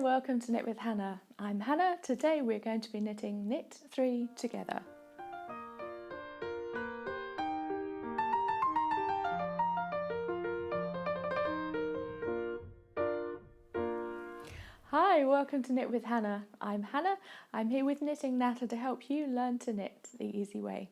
welcome to Knit with Hannah. I'm Hannah. Today we're going to be knitting knit 3 together. Hi, welcome to Knit with Hannah. I'm Hannah. I'm here with Knitting Natter to help you learn to knit the easy way.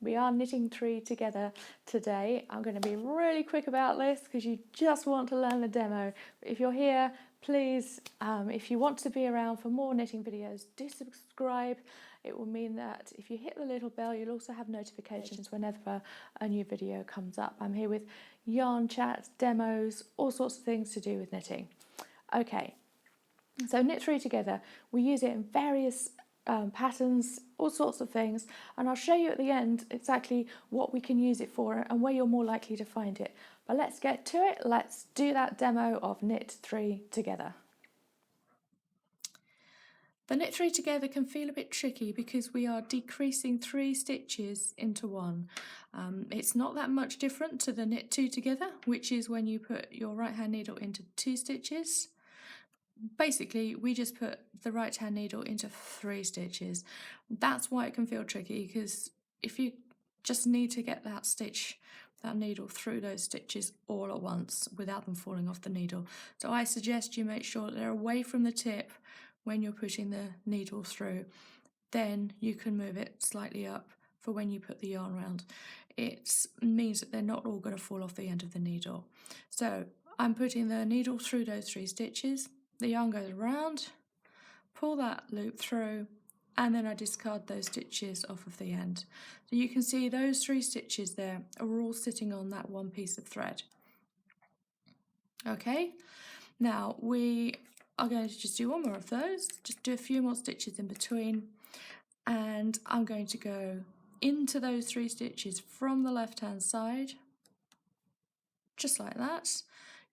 We are knitting 3 together today. I'm going to be really quick about this because you just want to learn the demo. If you're here, please, if you want to be around for more knitting videos, do subscribe. It will mean that if you hit the little bell, you'll also have notifications whenever a new video comes up. I'm here with yarn chats, demos, all sorts of things to do with knitting. Okay, so knit 3 together. We use it in various patterns, all sorts of things, and I'll show you at the end exactly what we can use it for and where you're more likely to find it. But let's get to it. Let's do that demo of knit 3 together. The knit 3 together can feel a bit tricky because we are decreasing 3 stitches into one. It's not that much different to the knit 2 together, which is when you put your right hand needle into 2 stitches. Basically, we just put the right hand needle into 3 stitches. That's why it can feel tricky, because if you just need to get that needle through those stitches all at once without them falling off the needle. So I suggest you make sure that they're away from the tip when you're pushing the needle through. Then you can move it slightly up for when you put the yarn around. It means that they're not all going to fall off the end of the needle. So I'm putting the needle through those 3 stitches. The yarn goes around, pull that loop through, and then I discard those stitches off of the end. So you can see those 3 stitches there are all sitting on that one piece of thread. Okay, now we are going to just do one more of those, just do a few more stitches in between, and I'm going to go into those 3 stitches from the left hand side, just like that.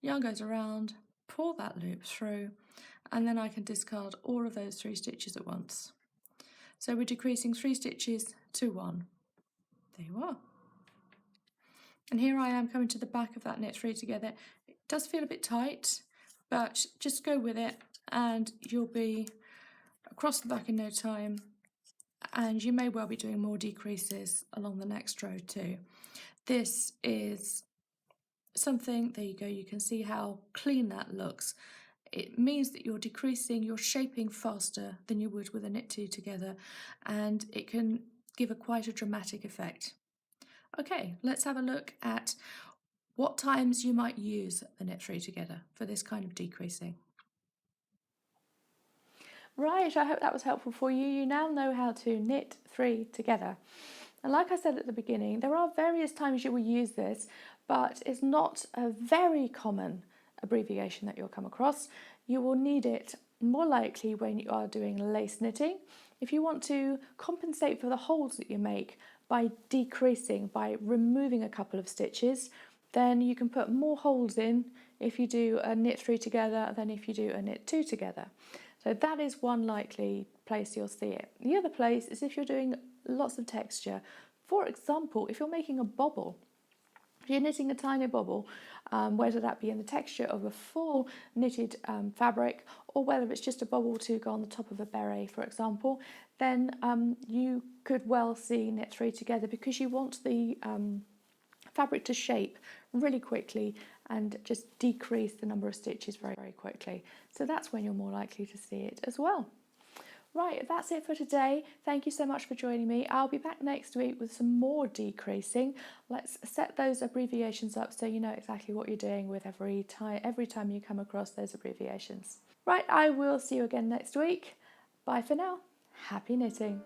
Yarn goes around, pull that loop through, and then I can discard all of those 3 stitches at once. So we're decreasing 3 stitches to 1. There you are. And here I am coming to the back of that knit 3 together. It does feel a bit tight, but just go with it and you'll be across the back in no time, and you may well be doing more decreases along the next row too. This is something, there you go, you can see how clean that looks. It means that you're decreasing, you're shaping faster than you would with a knit 2 together, and it can give quite a dramatic effect. Okay, let's have a look at what times you might use the knit 3 together for this kind of decreasing. Right, I hope that was helpful for you. You now know how to knit 3 together. And like I said at the beginning, there are various times you will use this, but it's not a very common abbreviation that you'll come across. You will need it more likely when you are doing lace knitting. If you want to compensate for the holes that you make by decreasing, by removing a couple of stitches, then you can put more holes in if you do a knit 3 together than if you do a knit 2 together. So that is one likely place you'll see it. The other place is if you're doing lots of texture. For example, if you're making a bobble, if you're knitting a tiny bobble, whether that be in the texture of a full knitted fabric or whether it's just a bobble to go on the top of a beret, for example, then you could well see knit 3 together because you want the fabric to shape really quickly and just decrease the number of stitches very, very quickly. So that's when you're more likely to see it as well. Right, that's it for today. Thank you so much for joining me. I'll be back next week with some more decreasing. Let's set those abbreviations up so you know exactly what you're doing with every time you come across those abbreviations. Right, I will see you again next week. Bye for now. Happy knitting.